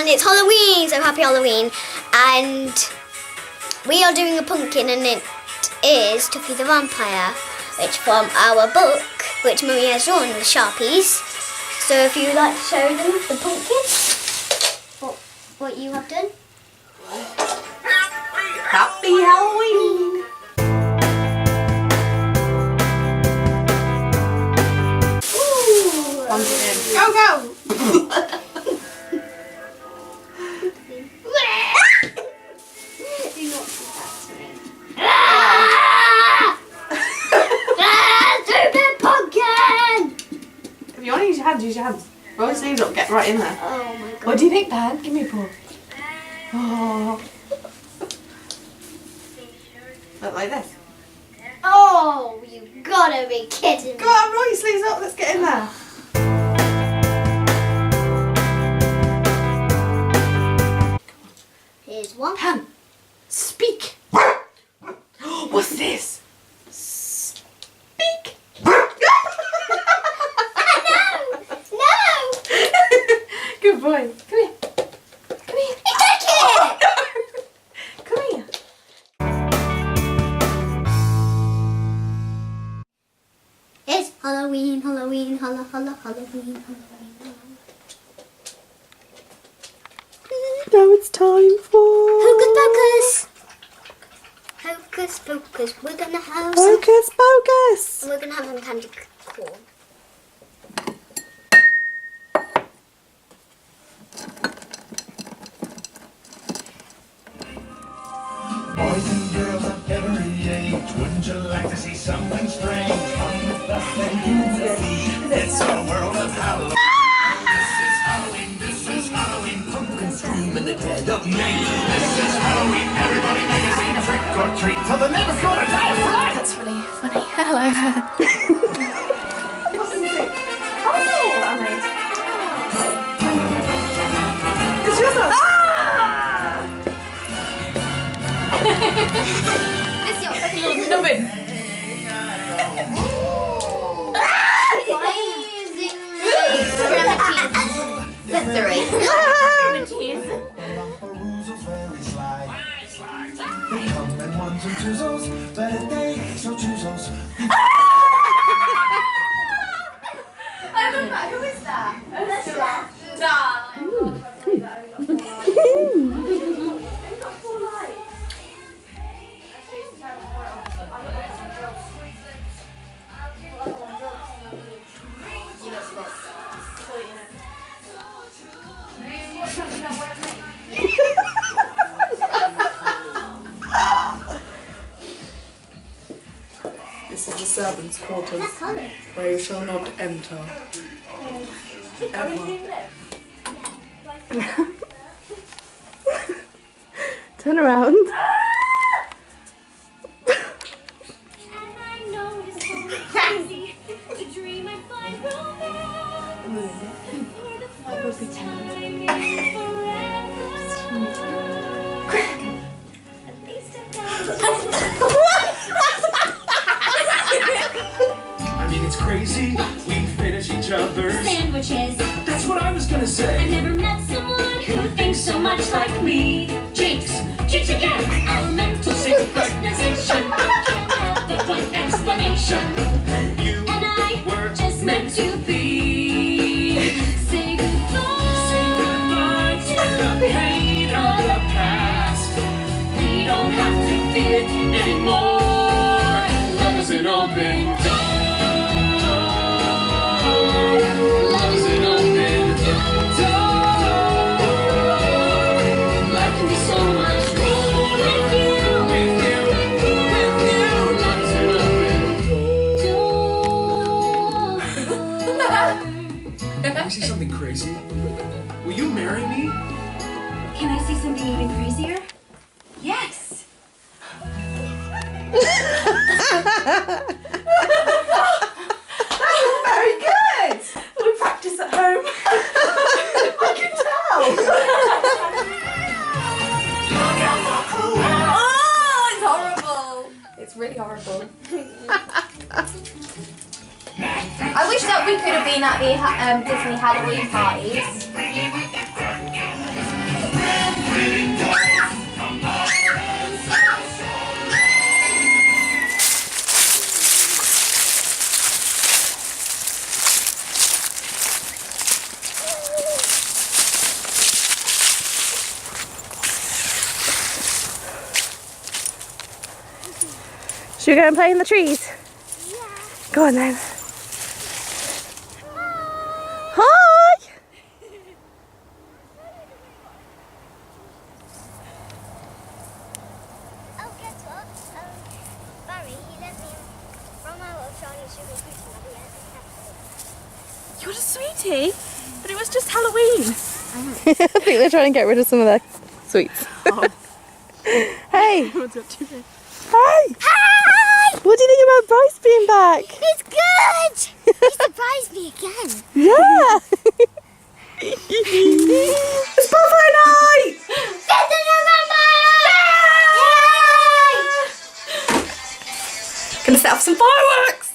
it's Halloween, so happy Halloween. And we are doing a pumpkin, and it is Tuffy the Vampire, which from our book, which Mummy has drawn with Sharpies. So if you like to show them the pumpkin, what you have done. Happy Halloween! Ooh. Go, go! Do not do that to me. Stupid pumpkin! If you want to use your hands, use your hands. Roll your sleeves up, get right in there. Oh my god. What do you think, Pan? Give me a paw. Oh. Look like this. Oh, you gotta be kidding me. Go on, roll your sleeves up, let's get in there. Here's one. Pan, speak. What's this? Speak. No! Good boy. Come here. Come here. Take it! Come here. It's Halloween, Halloween, Halloween. Now it's time for Hocus Pocus! Hocus Pocus, we're gonna have some... Focus Focus. We're gonna have some candy corn. Boys and girls of every age, wouldn't you like to see something strange? Come with us and you will see. It's a world of Halloween. This is Halloween, pumpkin scream in the dead of night. This is Halloween, everybody make a scene, trick or treat, till the neighbor's gonna die of fright. That's really funny. Hello. It's your turn. It's your little nubbin. Slippery. They come in ones and twos, better days or choose. I remember. Who is that? This is the servants' quarters, where you shall not enter. Ever. Turn around. I mean, it's crazy. We finish each other's Sandwiches. That's what I was gonna say. I've never met someone who thinks so much like me. Jinx, jinx again. Elemental synchronization. Can't have the one explanation. You And I were just meant to be. Say goodbye. Say goodbye to the pain of the past. We don't have to feel it anymore. Love is an open door. Love is an open door. Life can be so much more with you. Love is an open door. Can I see something crazy? Will you marry me? Can I see something even crazier? Yes! Very good. We practice at home. I can tell. Oh, it's horrible. It's really horrible. I wish that we could have been at the Disney Halloween parties. Should we go and play in the trees? Yeah. Go on then. Hi! Oh, guess what? Barry, he let me run out of Charlie Sugar Cookie at the end of You're a sweetie, but it was just Halloween. I think they're trying to get rid of some of their sweets. Hey! What's up to me? Hi! Hi! What do you think about Bryce being back? It's good! He surprised me again. Yeah! It's bonfire night! Fifth of November! Gonna set off some fireworks.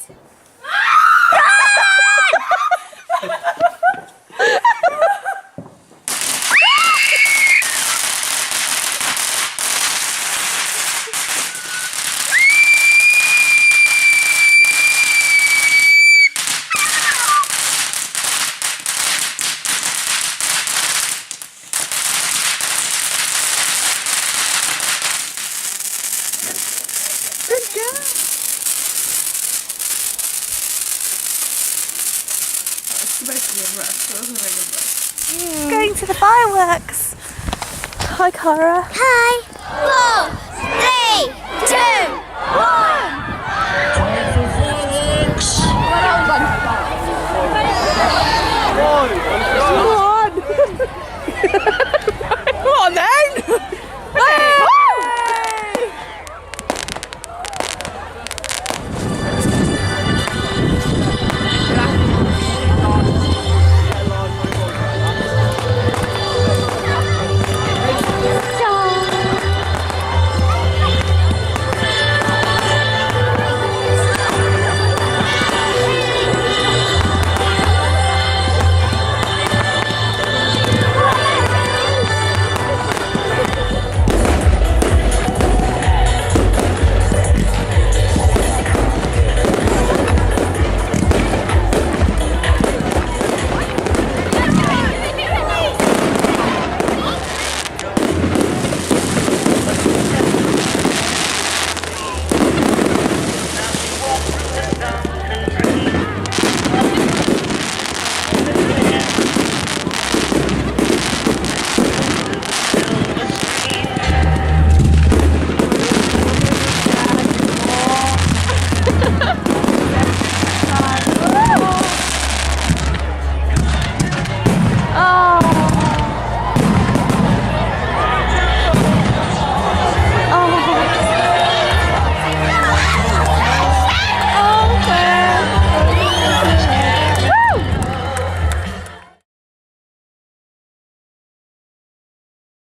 Going to the fireworks. Hi, Cara. Hi! 4, 3, 2, 1! Come on!